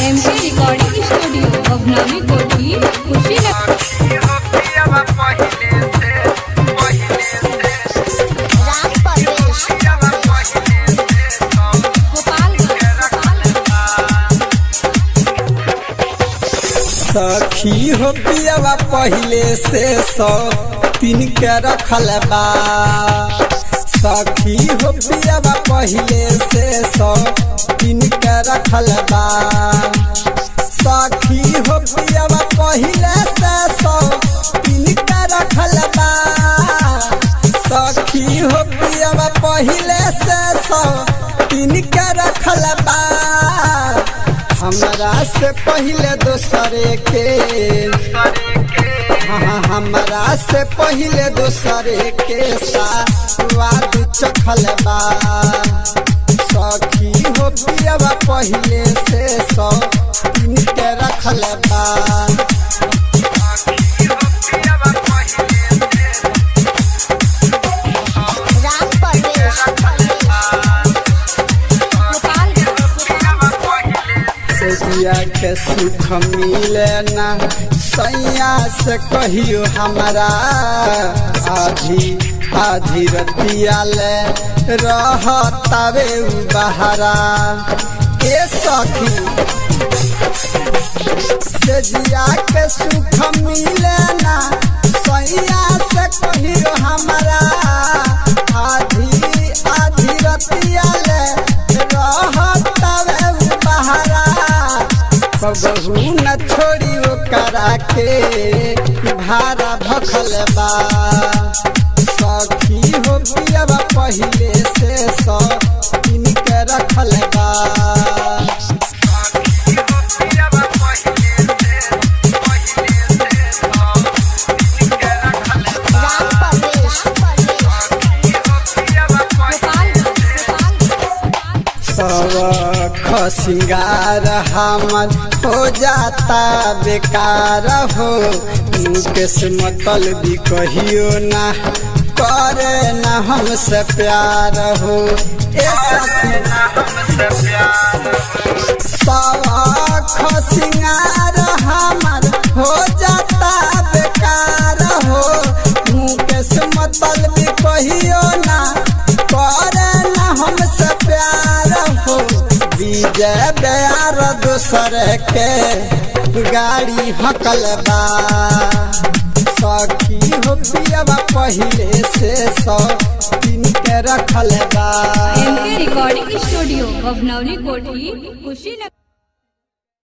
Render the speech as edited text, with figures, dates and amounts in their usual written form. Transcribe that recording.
MK recording studio भवनावी कोठी कुशीनगर। सखी हो पियवा पहिले से 103 के रखल बा। सखी हो पियवा पहिले से 103 के रखल बा। सखी हो पियवा पहिले से 103 के रखल बा। सखी हो पियवा पहिले से 103 के रखल बा। हमरा से पहिले दोसरे के हमरा से पहिले दोसरे के स्वाद चखल बा। सखी हो पियवा पहिले से 103 के रखल बा। सैया के सुख मिले ना सैया से कहियो हमारा। आधी आधी रतिया ले रहतावे बहरा। ए सखी सैया के सुख मिले ना सैया से कहियो हमारा। आधी आधी रतिया ले रहतावे बहरा। बहू न छोड़ी करा के भारा भखल बा। सखी हो पियवा पहिले से 103 के रखल बा। सबख सिंगार हमर हो जाता बेकार हो। मुकेश मतलबी कहियो ना करे ना हमसे प्यार हो। सबख सिंगार हमर हो जाता बेकार हो। मुकेश मतलबी कहियो ना करे ना हमसे प्यार हो। विजय प्यार दोसर के गाड़ी हकल बा। सखी हो पियवा पहिले से 103 के रखल बा। एमके रिकॉर्डिंग स्टूडियो भवनावी कोठी कुशीनगर।